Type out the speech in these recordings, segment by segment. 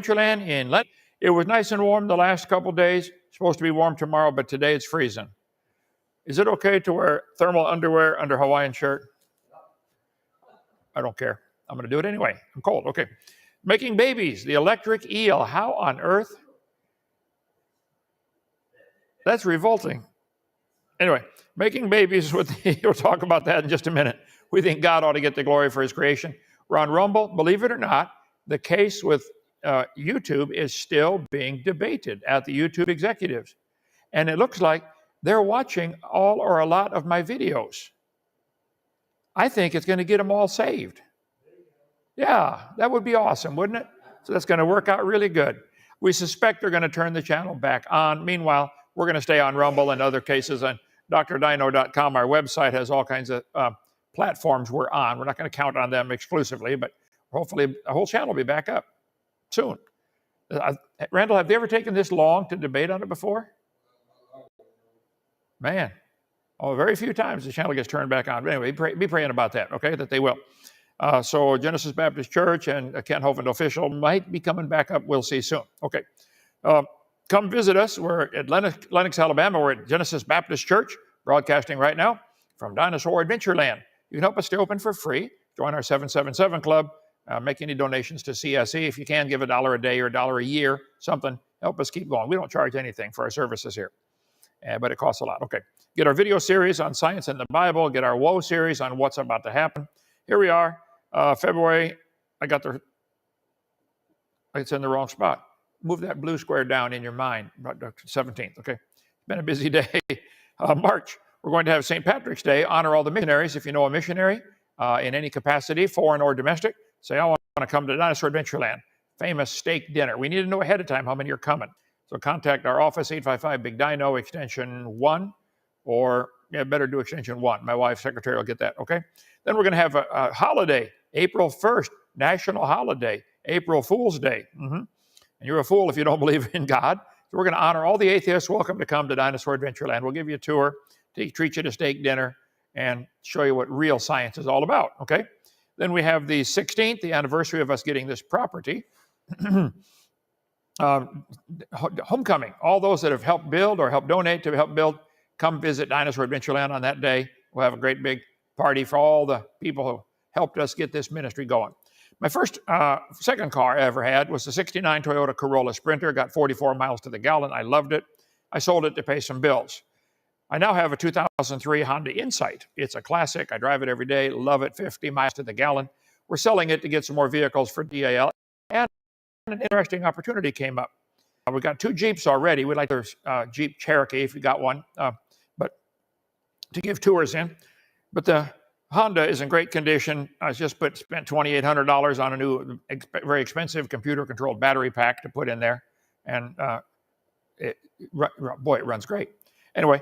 Adventureland in Lent. It was nice and warm the last couple days. It's supposed to be warm tomorrow, but today it's freezing. Is it okay to wear thermal underwear under Hawaiian shirt? I don't care. I'm going to do it anyway. I'm cold. Okay. Making babies, the electric eel. How on earth? That's revolting. Anyway, making babies, we'll talk about that in just a minute. We think God ought to get the glory for his creation. We're on Rumble. Believe it or not, the case with YouTube is still being debated at the YouTube executives. And it looks like they're watching all or a lot of my videos. I think it's going to get them all saved. Yeah, that would be awesome, wouldn't it? So that's going to work out really good. We suspect they're going to turn the channel back on. Meanwhile, we're going to stay on Rumble and other cases on Dr.Dino.com. Our website has all kinds of platforms we're on. We're not going to count on them exclusively, but hopefully the whole channel will be back up soon. Randall, have they ever taken this long to debate on it before? Man, very few times the channel gets turned back on. But anyway, be praying about that, okay, that they will. So Genesis Baptist Church and Kent Hovind Official might be coming back up. We'll see soon. Okay. Come visit us. We're at Lenox, Alabama. We're at Genesis Baptist Church, broadcasting right now from Dinosaur Adventureland. You can help us stay open for free. Join our 777 Club. Make any donations to CSE. If you can, give $1 a day or $1 a year, something. Help us keep going. We don't charge anything for our services here, but it costs a lot. Okay. Get our video series on science and the Bible. Get our Woe series on what's about to happen. Here we are, February. It's in the wrong spot. Move that blue square down in your mind, 17th, okay? It's been a busy day. March, we're going to have St. Patrick's Day, honor all the missionaries. If you know a missionary in any capacity, foreign or domestic, say, I want to come to Dinosaur Adventureland, famous steak dinner. We need to know ahead of time how many are coming. So contact our office, 855-BIG-DINO, extension 1, or better do extension 1. My wife's secretary will get that, okay? Then we're going to have a holiday, April 1st, national holiday, April Fool's Day. And you're a fool if you don't believe in God. So we're going to honor all the atheists. Welcome to come to Dinosaur Adventureland. We'll give you a tour, treat you to steak dinner, and show you what real science is all about, okay? Then we have the 16th, the anniversary of us getting this property. Homecoming. All those that have helped build or helped donate to help build, come visit Dinosaur Adventureland on that day. We'll have a great big party for all the people who helped us get this ministry going. My second car I ever had was the 69 Toyota Corolla Sprinter. Got 44 miles to the gallon. I loved it. I sold it to pay some bills. I now have a 2003 Honda Insight. It's a classic. I drive it every day. Love it. 50 miles to the gallon. We're selling it to get some more vehicles for DAL. And an interesting opportunity came up. We've got 2 Jeeps already. We'd like the Jeep Cherokee if you got one, but to give tours in. But the Honda is in great condition. I just spent $2,800 on a new, very expensive computer-controlled battery pack to put in there. And boy, it runs great. Anyway,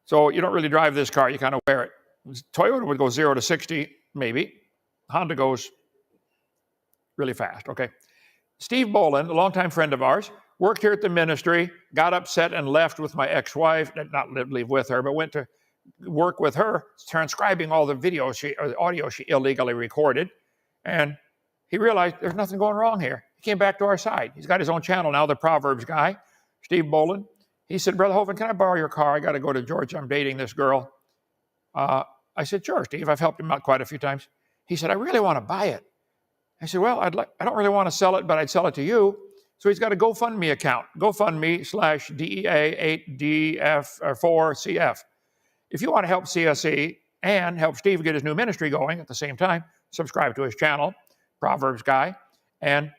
so you don't really drive this car. You kind of wear it. Toyota would go 0 to 60, maybe. Honda goes really fast, okay? Steve Boland, a longtime friend of ours, worked here at the ministry, got upset and left with my ex-wife, not leave with her, but went to work with her, transcribing all the the audio she illegally recorded. And he realized there's nothing going wrong here. He came back to our side. He's got his own channel now, the Proverbs guy, Steve Boland. He said, Brother Hovind, can I borrow your car? I got to go to Georgia. I'm dating this girl. I said, sure, Steve. I've helped him out quite a few times. He said, I really want to buy it. I said, well, I don't really want to sell it, but I'd sell it to you. So he's got a GoFundMe account, GoFundMe/DEA8DF4CF. If you want to help CSE and help Steve get his new ministry going at the same time, subscribe to his channel, Proverbs Guy, and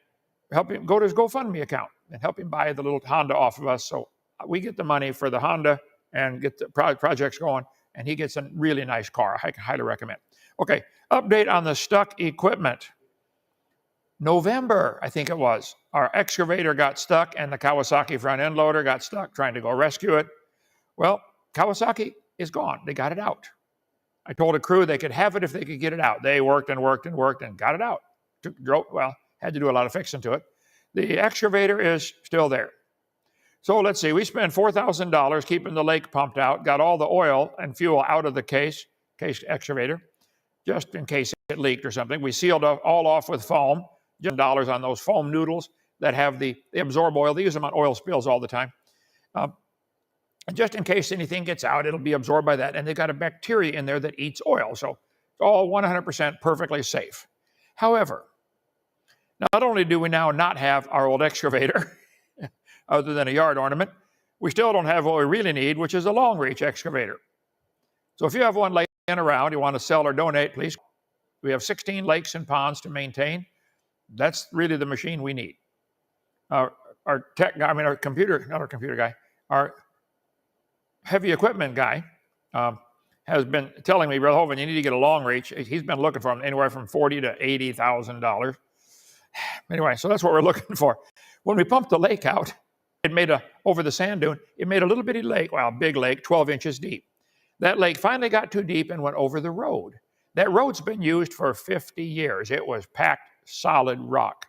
help him go to his GoFundMe account and help him buy the little Honda off of us. So we get the money for the Honda and get the projects going, and he gets a really nice car. I highly recommend. Okay, update on the stuck equipment. November, I think it was, our excavator got stuck and the Kawasaki front end loader got stuck trying to go rescue it. Well, Kawasaki is gone. They got it out. I told a crew they could have it if they could get it out. They worked and worked and worked and got it out. Had to do a lot of fixing to it. The excavator is still there. So let's see, we spent $4,000 keeping the lake pumped out, got all the oil and fuel out of the case excavator, just in case it leaked or something. We sealed all off with foam, dollars on those foam noodles that have they absorb oil. They use them on oil spills all the time. And just in case anything gets out, it'll be absorbed by that. And they've got a bacteria in there that eats oil. So it's all 100% perfectly safe. However, not only do we now not have our old excavator, other than a yard ornament, we still don't have what we really need, which is a long-reach excavator. So if you have one laying around, you want to sell or donate, please. We have 16 lakes and ponds to maintain. That's really the machine we need. Our heavy equipment guy has been telling me, Brother Hovind, you need to get a long reach. He's been looking for them anywhere from $40,000 to $80,000. Anyway, so that's what we're looking for. When we pumped the lake out, it made over the sand dune, it made a little bitty lake, well, big lake, 12 inches deep. That lake finally got too deep and went over the road. That road's been used for 50 years. It was packed solid rock.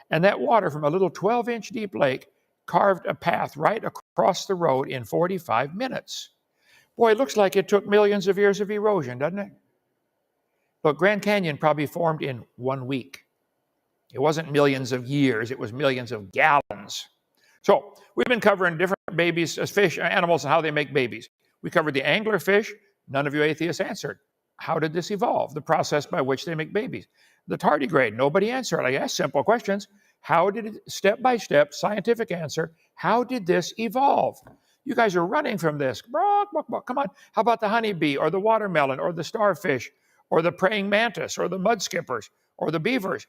And that water from a little 12-inch deep lake carved a path right across the road in 45 minutes. Boy, it looks like it took millions of years of erosion, doesn't it? Look, Grand Canyon probably formed in 1 week. It wasn't millions of years, it was millions of gallons. So we've been covering different babies, fish, animals, and how they make babies. We covered the anglerfish. None of you atheists answered. How did this evolve? The process by which they make babies. The tardigrade, nobody answered. I asked simple questions. How did it, step by step, scientific answer, how did this evolve? You guys are running from this. Come on. How about the honeybee or the watermelon or the starfish or the praying mantis or the mud skippers or the beavers,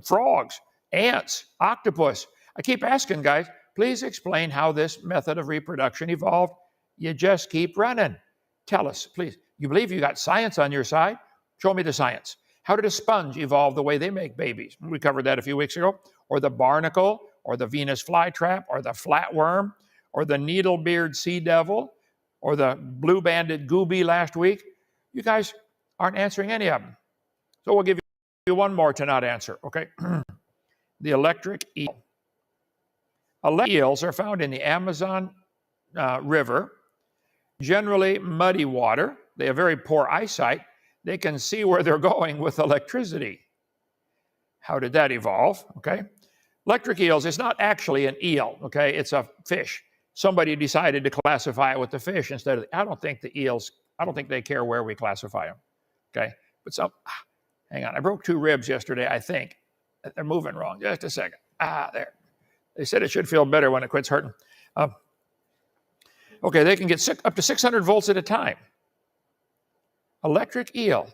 frogs, ants, octopus? I keep asking, guys, please explain how this method of reproduction evolved. You just keep running. Tell us, please. You believe you got science on your side? Show me the science. How did a sponge evolve the way they make babies? We covered that a few weeks ago. Or the barnacle, or the Venus flytrap, or the flatworm, or the needlebeard sea devil, or the blue-banded goobie last week. You guys aren't answering any of them. So we'll give you one more to not answer, okay? The electric eel. Electric eels are found in the Amazon River, generally muddy water. They have very poor eyesight. They can see where they're going with electricity. How did that evolve? Okay. Electric eels is not actually an eel, okay? It's a fish. Somebody decided to classify it with the fish instead of, I don't think they care where we classify them, okay? But hang on, I broke 2 ribs yesterday, I think. They're moving wrong, just a second. There. They said it should feel better when it quits hurting. Okay, they can get up to 600 volts at a time. Electric eel.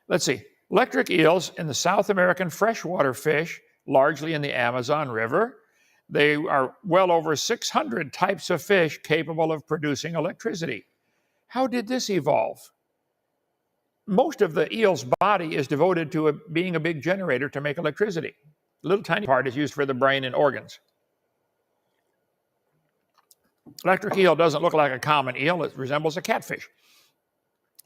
Let's see. Electric eels in the South American freshwater fish, largely in the Amazon River. They are well over 600 types of fish capable of producing electricity. How did this evolve? Most of the eel's body is devoted to being a big generator to make electricity. A little tiny part is used for the brain and organs. Electric eel doesn't look like a common eel. It resembles a catfish.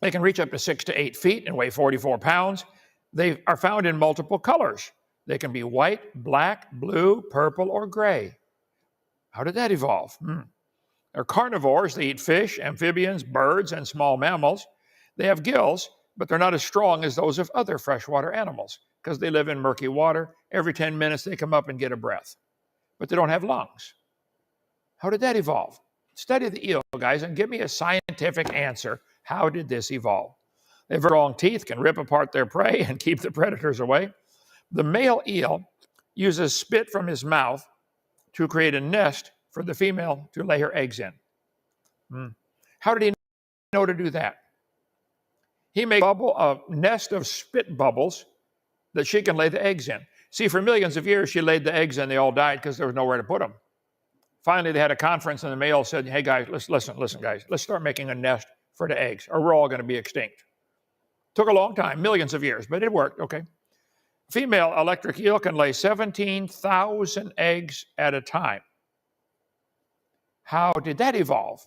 They can reach up to 6 to 8 feet and weigh 44 pounds. They are found in multiple colors. They can be white, black, blue, purple, or gray. How did that evolve? They're carnivores. They eat fish, amphibians, birds, and small mammals. They have gills, but they're not as strong as those of other freshwater animals because they live in murky water. Every 10 minutes, they come up and get a breath. But they don't have lungs. How did that evolve? Study the eel, guys, and give me a scientific answer. How did this evolve? They have strong teeth, can rip apart their prey and keep the predators away. The male eel uses spit from his mouth to create a nest for the female to lay her eggs in. How did he know to do that? He makes a nest of spit bubbles that she can lay the eggs in. See, for millions of years, she laid the eggs and they all died because there was nowhere to put them. Finally, they had a conference and the male said, hey guys, listen guys, let's start making a nest for the eggs or we're all going to be extinct. Took a long time, millions of years, but it worked, okay. Female electric eel can lay 17,000 eggs at a time. How did that evolve?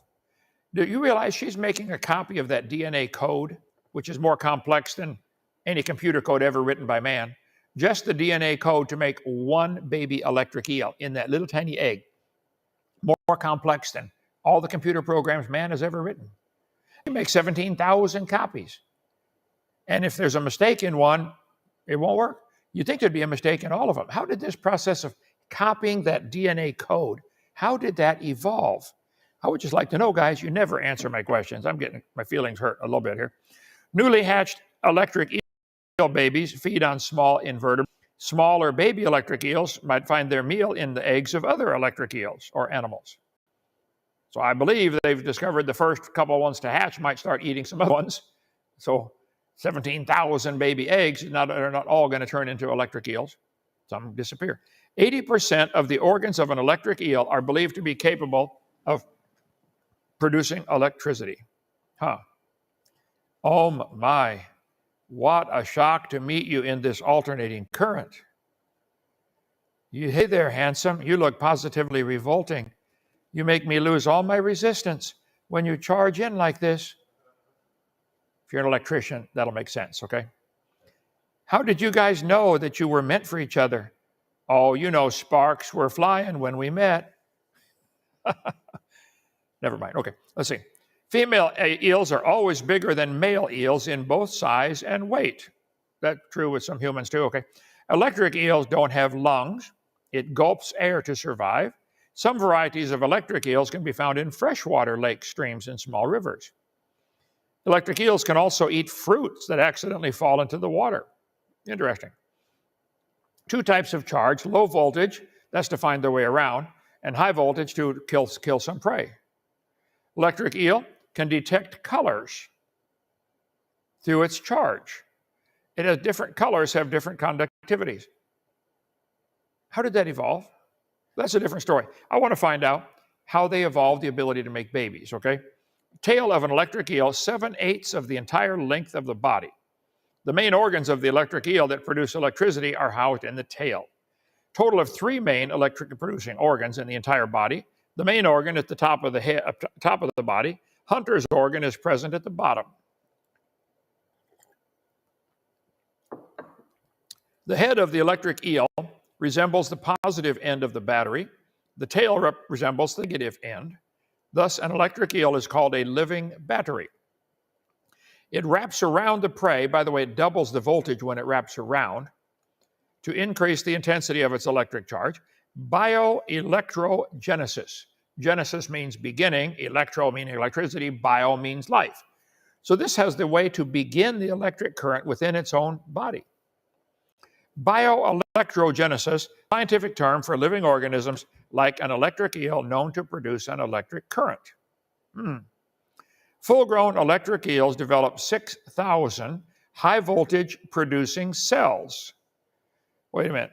Do you realize she's making a copy of that DNA code, which is more complex than any computer code ever written by man? Just the DNA code to make one baby electric eel in that little tiny egg. More complex than all the computer programs man has ever written. She makes 17,000 copies. And if there's a mistake in one, it won't work. You'd think there'd be a mistake in all of them. How did this process of copying that DNA code, how did that evolve? I would just like to know, guys. You never answer my questions. I'm getting my feelings hurt a little bit here. Newly hatched electric eel babies feed on small invertebrates. Smaller baby electric eels might find their meal in the eggs of other electric eels or animals. So I believe they've discovered the first couple ones to hatch might start eating some other ones. So 17,000 baby eggs are not all going to turn into electric eels. Some disappear. 80% of the organs of an electric eel are believed to be capable of producing electricity. Oh my, what a shock to meet you in this alternating current. Hey there, handsome. You look positively revolting. You make me lose all my resistance when you charge in like this. If you're an electrician, that'll make sense, okay? How did you guys know that you were meant for each other? Oh, you know, sparks were flying when we met. Never mind. Okay, let's see. Female eels are always bigger than male eels in both size and weight. That's true with some humans too, okay? Electric eels don't have lungs. It gulps air to survive. Some varieties of electric eels can be found in freshwater lakes, streams, and small rivers. Electric eels can also eat fruits that accidentally fall into the water. Interesting. Two types of charge: low voltage, that's to find their way around, and high voltage to kill some prey. Electric eel can detect colors through its charge. It has different colors, have different conductivities. How did that evolve? That's a different story. I want to find out how they evolved the ability to make babies, okay? Tail of an electric eel, 7/8 of the entire length of the body. The main organs of the electric eel that produce electricity are housed in the tail. Total of 3 main electric producing organs in the entire body. The main organ at the top of the head, top of the body. Hunter's organ is present at the bottom. The head of the electric eel resembles the positive end of the battery. The tail resembles the negative end. Thus, an electric eel is called a living battery. It wraps around the prey. By the way, it doubles the voltage when it wraps around to increase the intensity of its electric charge. Bioelectrogenesis. Genesis means beginning, electro meaning electricity, bio means life. So this has the way to begin the electric current within its own body. Bioelectrogenesis, scientific term for living organisms like an electric eel known to produce an electric current. Full-grown electric eels develop 6,000 high-voltage producing cells. Wait a minute.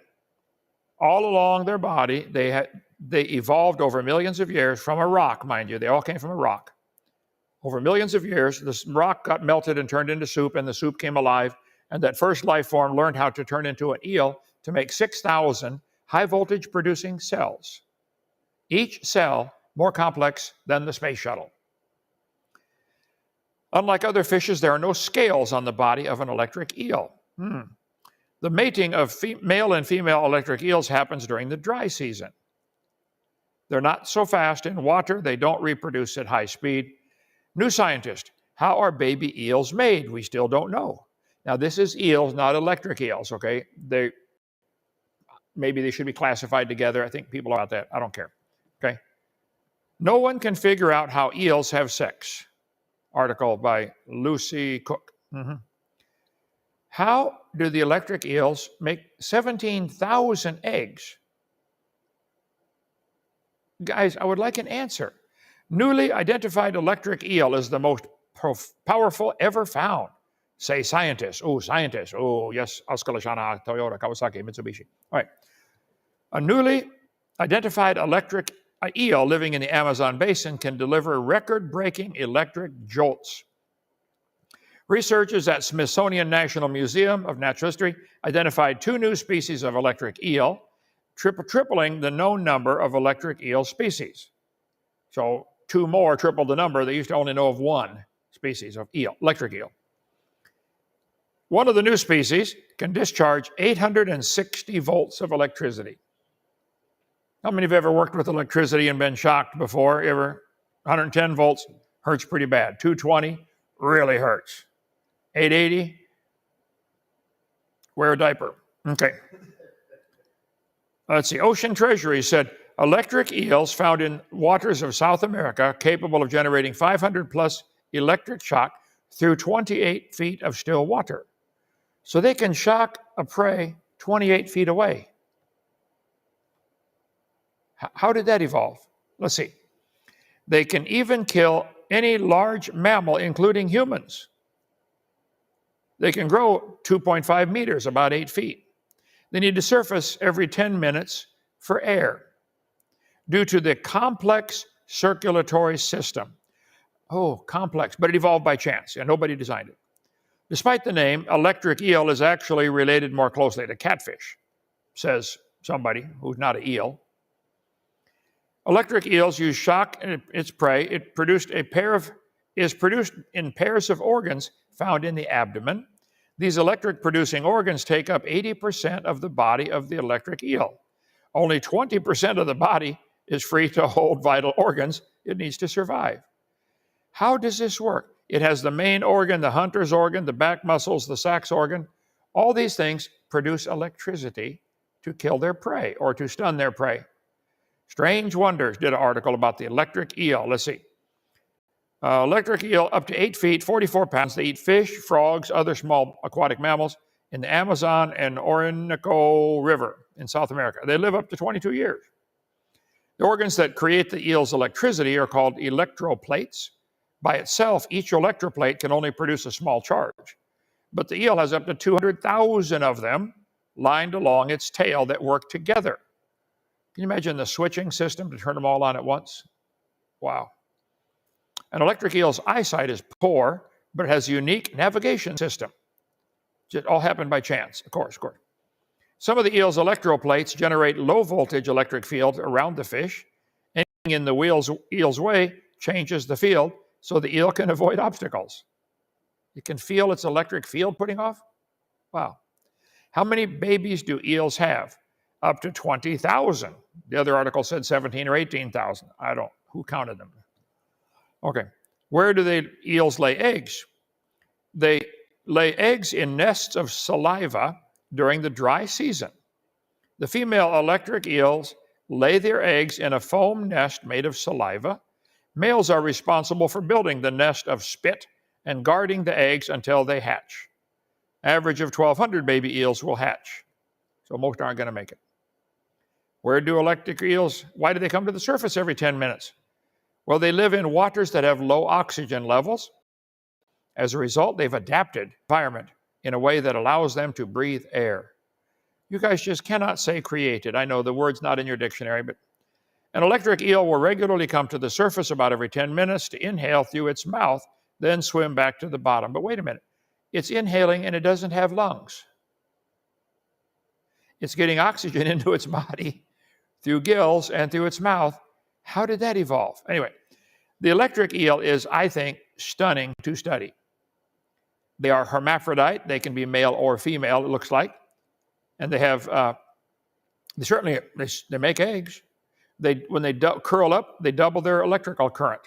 All along their body, they evolved over millions of years from a rock, mind you. They all came from a rock. Over millions of years, this rock got melted and turned into soup, and the soup came alive, and that first life form learned how to turn into an eel to make 6,000 high-voltage producing cells. Each cell more complex than the space shuttle. Unlike other fishes, there are no scales on the body of an electric eel. The mating of male and female electric eels happens during the dry season. They're not so fast in water. They don't reproduce at high speed. New scientist: how are baby eels made? We still don't know. Now, this is eels, not electric eels, okay? Maybe they should be classified together. I think people are about that. I don't care, okay? No one can figure out how eels have sex. Article by Lucy Cook. How do the electric eels make 17,000 eggs? Guys, I would like an answer. Newly identified electric eel is the most powerful ever found, say scientists. Oh, scientists. Oh, yes, Askalashana, Toyota, Kawasaki, Mitsubishi. All right. A newly identified electric eel living in the Amazon basin can deliver record-breaking electric jolts. Researchers at Smithsonian National Museum of Natural History identified 2 new species of electric eel, tripling the known number of electric eel species. So 2 more tripled the number. They used to only know of 1 species of eel, electric eel. One of the new species can discharge 860 volts of electricity. How many of you have ever worked with electricity and been shocked before? 110 volts hurts pretty bad. 220 really hurts. 880, wear a diaper. Okay. Let's see. Ocean Treasury said electric eels found in waters of South America capable of generating 500 plus electric shock through 28 feet of still water. So they can shock a prey 28 feet away. How did that evolve? Let's see. They can even kill any large mammal, including humans. They can grow 2.5 meters, about 8 feet. They need to surface every 10 minutes for air due to the complex circulatory system. Oh, complex, but it evolved by chance, and nobody designed it. Despite the name, electric eel is actually related more closely to catfish, says somebody who's not an eel. Electric eels use shock in its prey. It is produced in pairs of organs found in the abdomen. These electric-producing organs take up 80% of the body of the electric eel. Only 20% of the body is free to hold vital organs it needs to survive. How does this work? It has the main organ, the hunter's organ, the back muscles, the sacs organ. All these things produce electricity to kill their prey or to stun their prey. Strange Wonders did an article about the electric eel. Let's see. Electric eel up to 8 feet, 44 pounds. They eat fish, frogs, other small aquatic mammals in the Amazon and Orinoco River in South America. They live up to 22 years. The organs that create the eel's electricity are called electroplates. By itself, each electroplate can only produce a small charge, but the eel has up to 200,000 of them lined along its tail that work together. Can you imagine the switching system to turn them all on at once? Wow. An electric eel's eyesight is poor, but it has a unique navigation system. It all happened by chance, of course. Some of the eel's electroplates generate low-voltage electric fields around the fish. Anything in the eel's way changes the field so the eel can avoid obstacles. You can feel its electric field putting off? Wow. How many babies do eels have? Up to 20,000. The other article said 17 or 18,000. Who counted them? Okay. Where do the eels lay eggs? They lay eggs in nests of saliva during the dry season. The female electric eels lay their eggs in a foam nest made of saliva. Males are responsible for building the nest of spit and guarding the eggs until they hatch. Average of 1,200 baby eels will hatch, so most aren't going to make it. Why do they come to the surface every 10 minutes? Well, they live in waters that have low oxygen levels. As a result, they've adapted the environment in a way that allows them to breathe air. You guys just cannot say created. I know the word's not in your dictionary, but an electric eel will regularly come to the surface about every 10 minutes to inhale through its mouth, then swim back to the bottom. But wait a minute. It's inhaling and it doesn't have lungs. It's getting oxygen into its body through gills and through its mouth. How did that evolve? Anyway, the electric eel is, I think, stunning to study. They are hermaphrodite. They can be male or female, it looks like. And they have, they make eggs. When they curl up, they double their electrical current.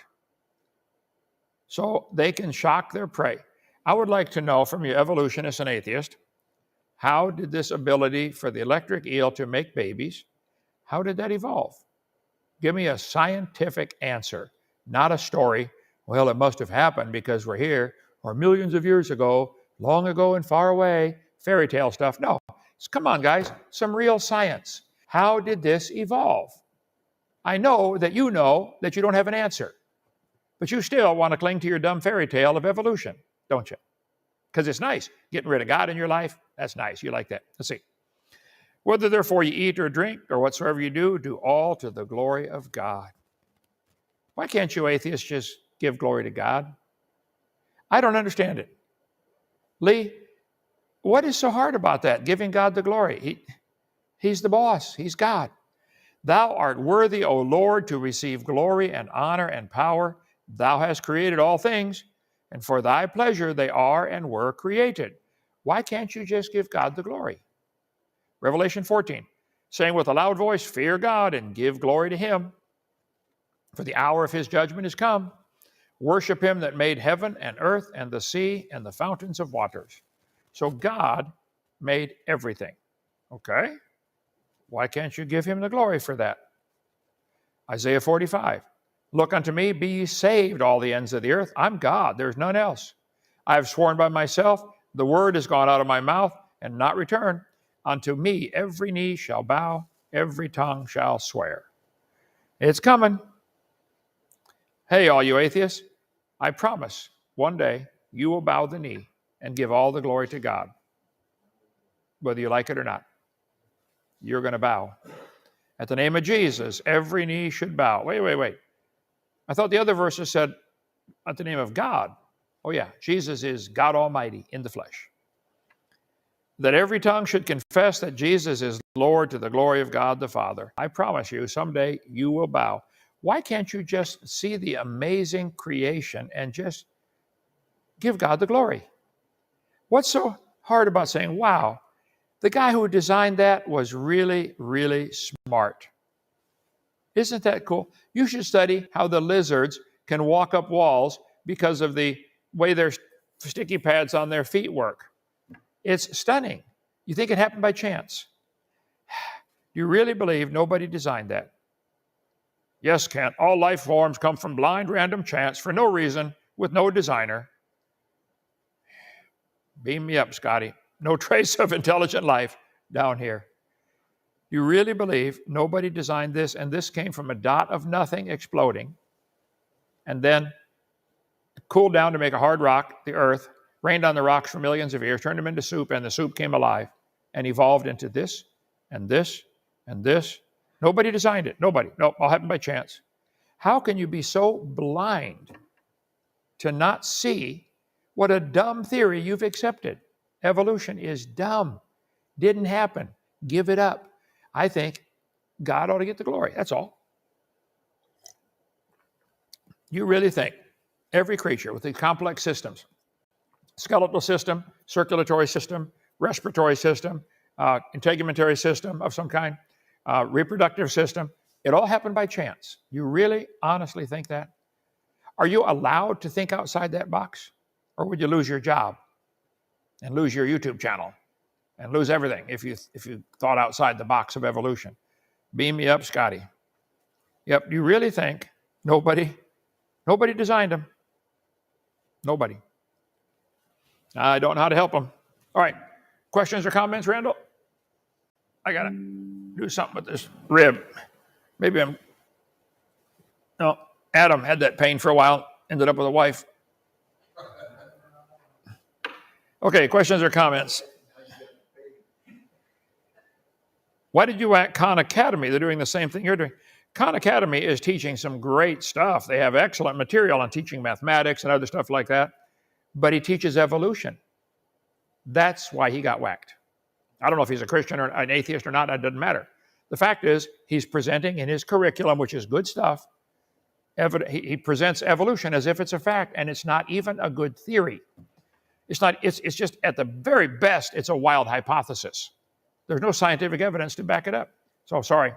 So they can shock their prey. I would like to know from you evolutionists and atheists, how did this ability for the electric eel to make babies, how did that evolve? Give me a scientific answer, not a story. Well, it must have happened because we're here, or millions of years ago, long ago and far away, fairy tale stuff. No, come on, guys, some real science. How did this evolve? I know that you don't have an answer, but you still want to cling to your dumb fairy tale of evolution, don't you? Because it's nice. Getting rid of God in your life, that's nice. You like that. Let's see. Whether therefore you eat or drink or whatsoever you do, do all to the glory of God. Why can't you atheists just give glory to God? I don't understand it. Lee, what is so hard about that, giving God the glory? He's the boss. He's God. Thou art worthy, O Lord, to receive glory and honor and power. Thou hast created all things, and for thy pleasure they are and were created. Why can't you just give God the glory? Revelation 14, saying with a loud voice, fear God and give glory to him, for the hour of his judgment is come. Worship him that made heaven and earth and the sea and the fountains of waters. So God made everything. Okay. Why can't you give him the glory for that? Isaiah 45. Look unto me, be ye saved, all the ends of the earth. I'm God, there's none else. I have sworn by myself, the word has gone out of my mouth and not return. Unto me every knee shall bow, every tongue shall swear. It's coming. Hey, all you atheists, I promise one day you will bow the knee and give all the glory to God. Whether you like it or not, you're going to bow. At the name of Jesus, every knee should bow. Wait. I thought the other verses said, at the name of God. Oh yeah, Jesus is God Almighty in the flesh. That every tongue should confess that Jesus is Lord to the glory of God the Father. I promise you, someday you will bow. Why can't you just see the amazing creation and just give God the glory? What's so hard about saying, wow, the guy who designed that was really, really smart? Isn't that cool? You should study how the lizards can walk up walls because of the way their sticky pads on their feet work. It's stunning. You think it happened by chance? You really believe nobody designed that? Yes, Kent, all life forms come from blind random chance for no reason with no designer. Beam me up, Scotty. No trace of intelligent life down here. You really believe nobody designed this and this came from a dot of nothing exploding and then cooled down to make a hard rock, the earth, rained on the rocks for millions of years, turned them into soup, and the soup came alive and evolved into this and this and this. Nobody designed it. Nobody. Nope, all happened by chance. How can you be so blind to not see what a dumb theory you've accepted? Evolution is dumb. Didn't happen. Give it up. I think God ought to get the glory. That's all. You really think every creature with these complex systems, skeletal system, circulatory system, respiratory system, integumentary system of some kind, reproductive system, it all happened by chance? You really honestly think that? Are you allowed to think outside that box? Or would you lose your job and lose your YouTube channel and lose everything if you thought outside the box of evolution? Beam me up, Scotty. Yep, you really think nobody designed them? Nobody. I don't know how to help them. All right, questions or comments, Randall? I got to do something with this rib. Maybe no, Adam had that pain for a while, ended up with a wife. Okay, questions or comments? Why did you whack Khan Academy? They're doing the same thing you're doing. Khan Academy is teaching some great stuff. They have excellent material on teaching mathematics and other stuff like that, but he teaches evolution. That's why he got whacked. I don't know if he's a Christian or an atheist or not, it doesn't matter. The fact is, he's presenting in his curriculum, which is good stuff, he presents evolution as if it's a fact, and it's not even a good theory. It's just, at the very best, it's a wild hypothesis. There's no scientific evidence to back it up. So sorry,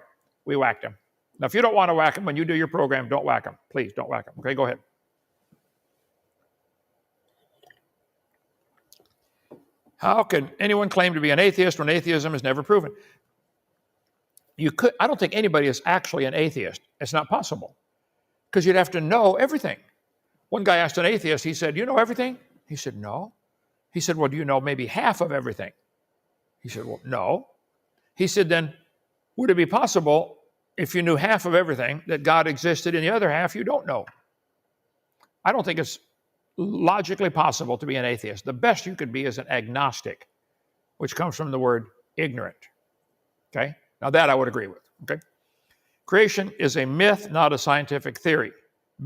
we whacked him. Now, if you don't want to whack him when you do your program, don't whack him. Please, don't whack him. Okay, go ahead. How can anyone claim to be an atheist when atheism is never proven? I don't think anybody is actually an atheist. It's not possible. Because you'd have to know everything. One guy asked an atheist, he said, you know everything? He said, no. He said, well, do you know maybe half of everything? He said, well, no. He said, then would it be possible if you knew half of everything that God existed and the other half you don't know? I don't think it's logically possible to be an atheist. The best you could be is an agnostic, which comes from the word ignorant. Okay? Now that I would agree with. Okay? Creation is a myth, not a scientific theory.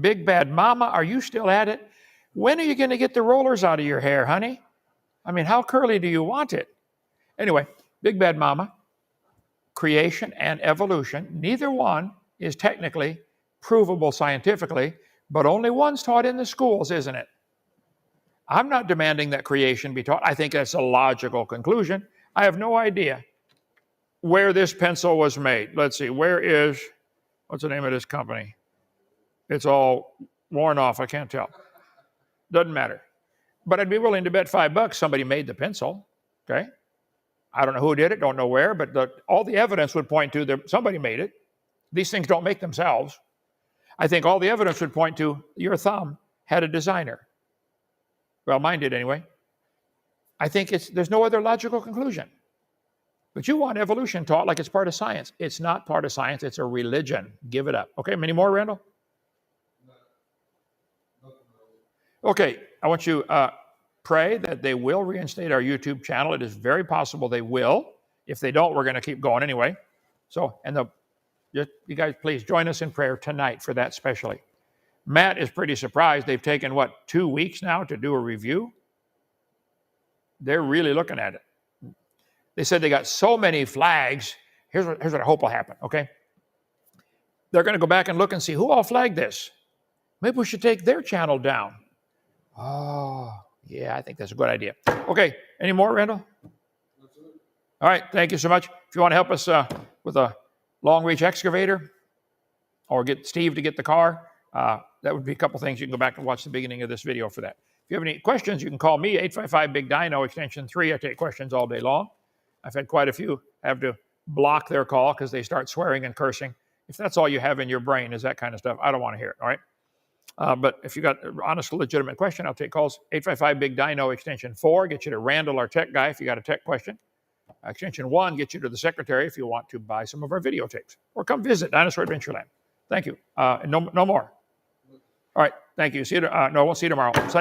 Big Bad Mama, are you still at it? When are you going to get the rollers out of your hair, honey? I mean, how curly do you want it? Anyway, Big Bad Mama, creation and evolution, neither one is technically provable scientifically, but only one's taught in the schools, isn't it? I'm not demanding that creation be taught. I think that's a logical conclusion. I have no idea where this pencil was made. Let's see, what's the name of this company? It's all worn off, I can't tell. Doesn't matter. But I'd be willing to bet $5 somebody made the pencil, okay? I don't know who did it, don't know where, but all the evidence would point to that somebody made it. These things don't make themselves. I think all the evidence would point to your thumb had a designer. Well, mine did anyway. I think there's no other logical conclusion. But you want evolution taught like it's part of science. It's not part of science. It's a religion. Give it up. Okay, many more, Randall? Okay, I want you pray that they will reinstate our YouTube channel. It is very possible they will. If they don't, we're going to keep going anyway. So, you guys, please join us in prayer tonight for that especially. Matt is pretty surprised. They've taken, 2 weeks now to do a review? They're really looking at it. They said they got so many flags. Here's what I hope will happen, okay? They're going to go back and look and see who all flagged this. Maybe we should take their channel down. Oh, yeah, I think that's a good idea. Okay, any more, Randall? All right, thank you so much. If you want to help us with a long-reach excavator or get Steve to get the car, that would be a couple things. You can go back and watch the beginning of this video for that. If you have any questions, you can call me, 855-BIG-DINO, extension 3. I take questions all day long. I've had quite a few have to block their call because they start swearing and cursing. If that's all you have in your brain is that kind of stuff, I don't want to hear it, all right? But if you got an honest, legitimate question, I'll take calls. 855-BIG-DINO, extension 4, get you to Randall, our tech guy, if you got a tech question. Extension 1, get you to the secretary if you want to buy some of our videotapes. Or come visit Dinosaur Adventureland. Thank you. No more. All right, thank you. See you. No, we'll see you tomorrow. Sunday.